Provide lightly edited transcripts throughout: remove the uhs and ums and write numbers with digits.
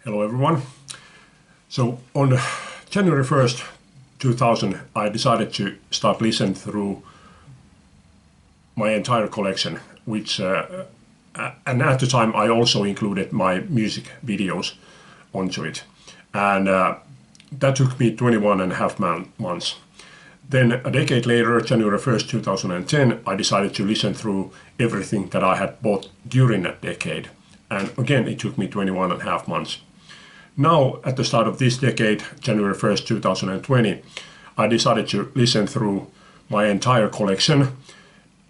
Hello everyone. So on January 1st, 2000, I decided to start listening through my entire collection, which and at the time I also included my music videos onto it. And that took me 21 and a half months. Then a decade later, January 1st, 2010, I decided to listen through everything that I had bought during that decade. And again, it took me 21 and a half months. Now, at the start of this decade, January 1st, 2020, I decided to listen through my entire collection,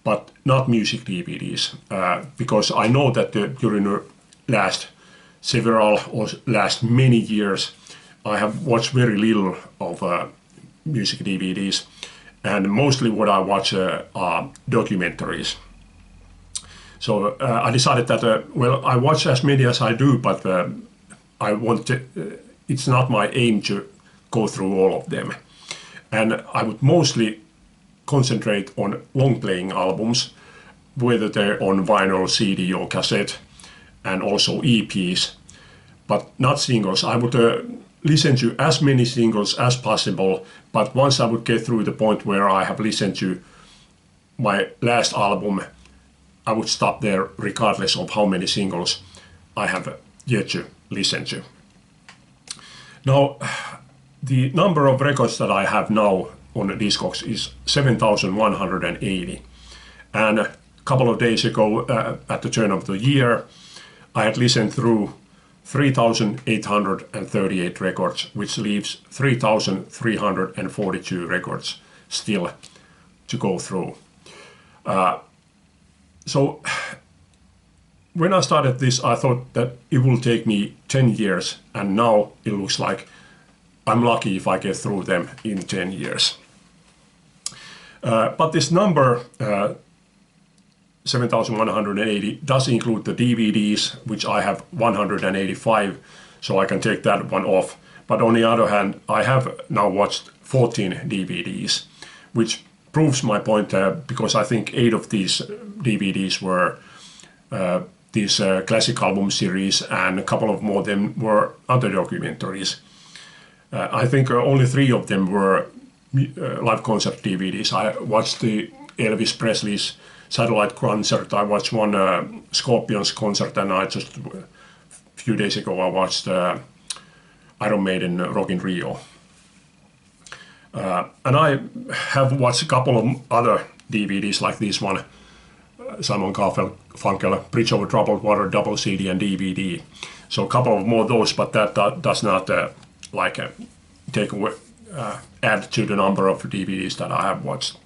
but not music DVDs, because I know that during the last many years, I have watched very little of music DVDs, and mostly what I watch are documentaries. So I decided that, I watch as many as I do, but it's not my aim to go through all of them. And I would mostly concentrate on long-playing albums, whether they're on vinyl, CD or cassette, and also EPs, but not singles. I would listen to as many singles as possible, but once I would get through the point where I have listened to my last album, I would stop there regardless of how many singles I have yet to listen to. Now, the number of records that I have now on the Discogs is 7,180. And a couple of days ago, at the turn of the year, I had listened through 3,838 records, which leaves 3,342 records still to go through. So when I started this, I thought that it will take me 10 years, and now it looks like I'm lucky if I get through them in 10 years. But this number, 7,180, does include the DVDs, which I have 185, so I can take that one off. But on the other hand, I have now watched 14 DVDs, which proves my point, because I think 8 of these DVDs were these classic album series, and a couple of more of them were other documentaries. I think only 3 of them were live concert DVDs. I watched the Elvis Presley's Satellite concert, I watched one Scorpions concert, and a few days ago I watched Iron Maiden Rock in Rio. And I have watched a couple of other DVDs like this one, Simon Garfunkel, Bridge Over Troubled Water, double CD and DVD. So a couple of more of those, but that does not take away, add to the number of DVDs that I have watched.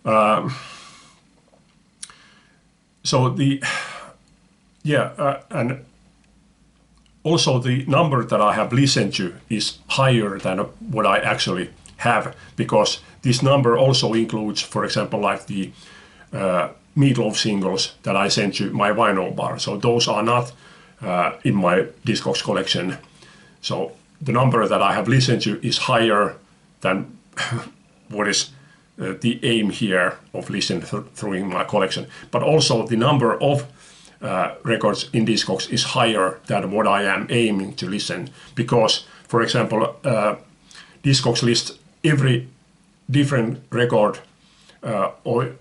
And also the number that I have listened to is higher than what I actually have, because this number also includes, for example, like the Meatloaf singles that I sent to my vinyl bar. So those are not in my Discogs collection. So the number that I have listened to is higher than what is the aim here of listening through my collection. But also the number of records in Discogs is higher than what I am aiming to listen, because, for example, Discogs lists every different record or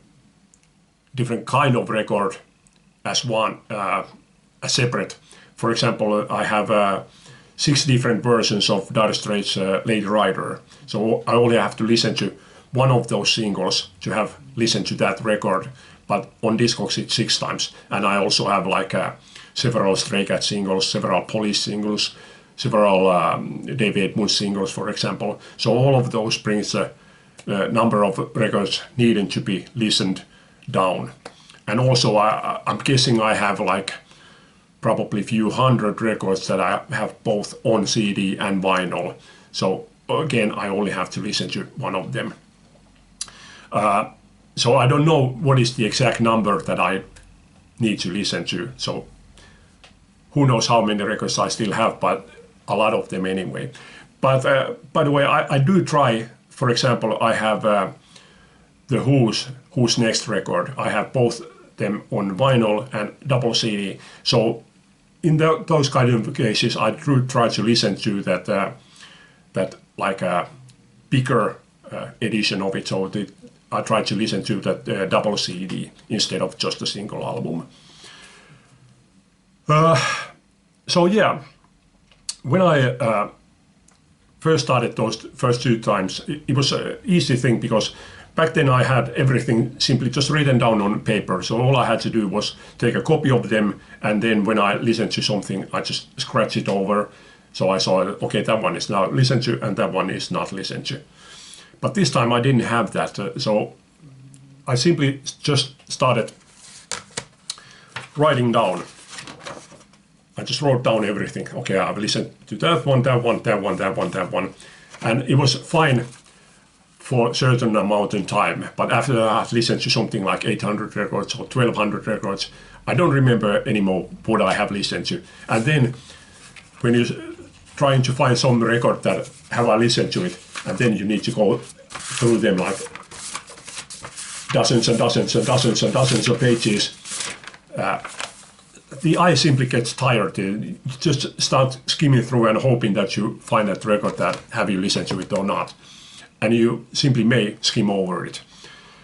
different kind of record as one, as separate. For example, I have 6 different versions of Dire Straits' Lady Rider. So I only have to listen to one of those singles to have listened to that record, but on Discogs it's 6 times. And I also have several Stray Cat singles, several Police singles, several David Edmunds singles, for example. So all of those brings the number of records needing to be listened down. And also I'm guessing I have probably a few hundred records that I have both on CD and vinyl. So again, I only have to listen to one of them. So I don't know what is the exact number that I need to listen to. So who knows how many records I still have, but a lot of them anyway. But by the way, I do try. For example, I have the Who's Next record. I have both them on vinyl and double CD. So in those kind of cases, I do try to listen to that like a bigger edition of it. So I try to listen to that double CD instead of just a single album. So yeah, when I first started those first 2 times, it was an easy thing because back then I had everything simply just written down on paper. So all I had to do was take a copy of them, and then when I listened to something, I just scratch it over. So I saw, okay, that one is now listened to and that one is not listened to. But this time I didn't have that. So I simply just started writing down. I just wrote down everything. Okay, I've listened to that one, that one, that one, that one, that one. And it was fine for a certain amount of time. But after I've listened to something like 800 records or 1200 records, I don't remember anymore what I have listened to. And then when you're trying to find some record that have I listened to it, and then you need to go through them like dozens and dozens and dozens and dozens of pages, the eye simply gets tired. You just start skimming through and hoping that you find that record that have you listened to it or not. And you simply may skim over it.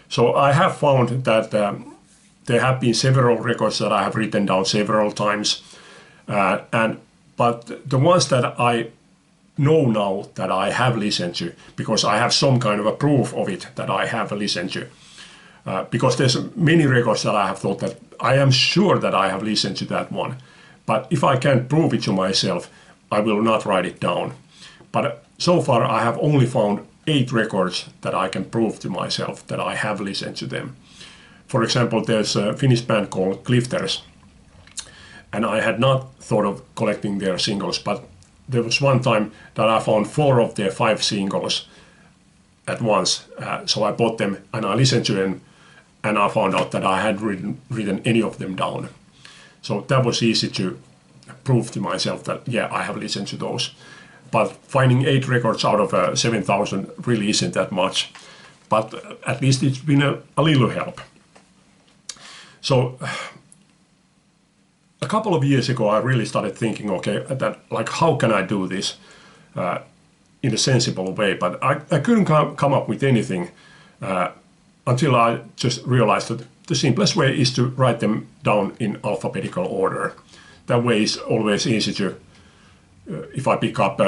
So I have found that there have been several records that I have written down several times. But the ones that I know now that I have listened to, because I have some kind of a proof of it that I have listened to. Because there's many records that I have thought that I am sure that I have listened to that one. But if I can't prove it to myself, I will not write it down. But so far I have only found 8 records that I can prove to myself that I have listened to them. For example, there's a Finnish band called Clifters. And I had not thought of collecting their singles, but there was one time that I found 4 of their 5 singles at once. So I bought them and I listened to them, and I found out that I had written any of them down. So that was easy to prove to myself that, yeah, I have listened to those. But finding 8 records out of 7,000 really isn't that much. But at least it's been a little help. So a couple of years ago, I really started thinking, okay, that like how can I do this in a sensible way? But I couldn't come up with anything until I just realized that the simplest way is to write them down in alphabetical order. That way is always easy to, if I pick up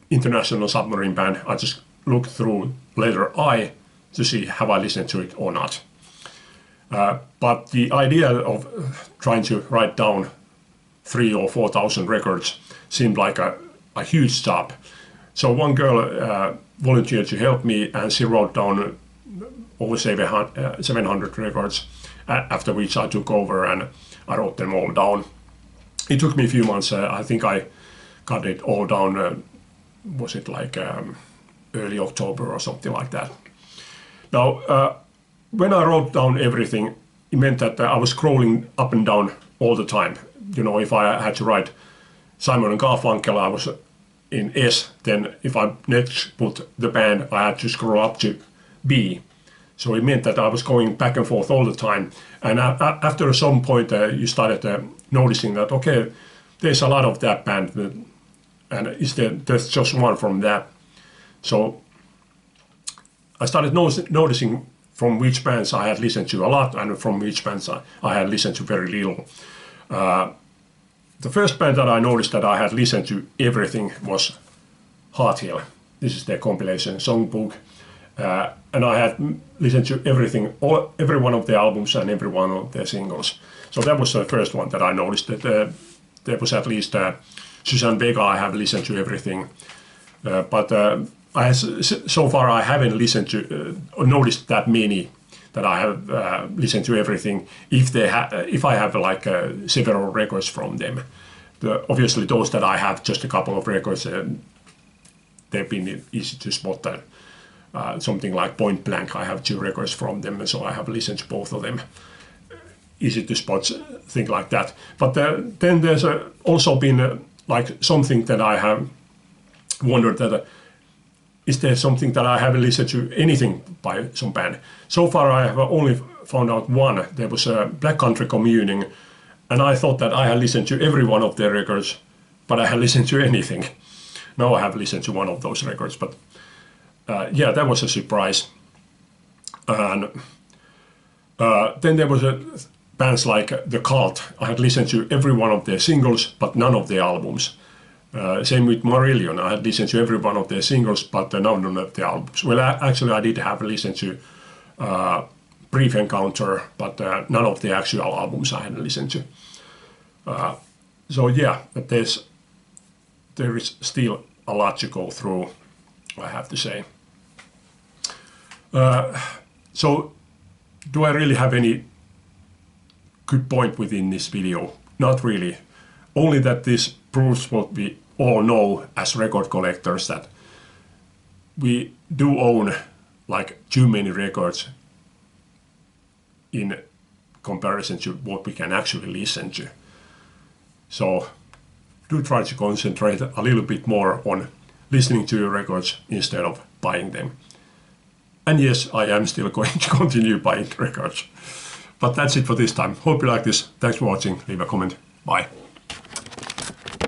International Submarine Band, I just look through letter I to see have I listened to it or not. But the idea of trying to write down 3,000 or 4,000 records seemed like a huge job. So one girl volunteered to help me, and she wrote down over 700 records, after which I took over and I wrote them all down. It took me a few months. I think I got it all down, was it like early October or something like that. Now, when I wrote down everything, it meant that I was scrolling up and down all the time. You know, if I had to write Simon and Garfunkel, I was in S. Then if I next put the band, I had to scroll up to B. So it meant that I was going back and forth all the time. And after some point, you started noticing that, okay, there's a lot of that band, and there's just one from that. So I started noticing from which bands I had listened to a lot and from which bands I had listened to very little. The first band that I noticed that I had listened to everything was Heart Hill. This is their compilation songbook. And I had listened to everything, every one of their albums and every one of their singles. So that was the first one that I noticed, that there was at least Suzanne Vega. I have listened to everything. But so far I haven't listened to noticed that many that I have listened to everything. If I have like several records from them, obviously those that I have just a couple of records, they've been easy to spot. That something like Point Blank, I have 2 records from them, so I have listened to both of them. Easy to spot, thing like that. But then there's also been like something that I have wondered that. Is there something that I haven't listened to anything by some band? So far I have only found out one. There was a Black Country Communing, And I thought that I had listened to every one of their records, but I had listened to anything. Now I have listened to one of those records, but yeah, that was a surprise. And then there was bands like The Cult. I had listened to every one of their singles, but none of their albums. Same with Marillion. I had listened to every one of their singles, but none of their albums. Well, actually, I did have listened to Brief Encounter, but none of the actual albums I hadn't listened to. So yeah, but there is still a lot to go through, I have to say. So do I really have any good point within this video? Not really. Only that this proves what we all know as record collectors, that we do own like too many records in comparison to what we can actually listen to. So do try to concentrate a little bit more on listening to your records instead of buying them. And yes, I am still going to continue buying records. But that's it for this time. Hope you like this. Thanks for watching. Leave a comment. Bye.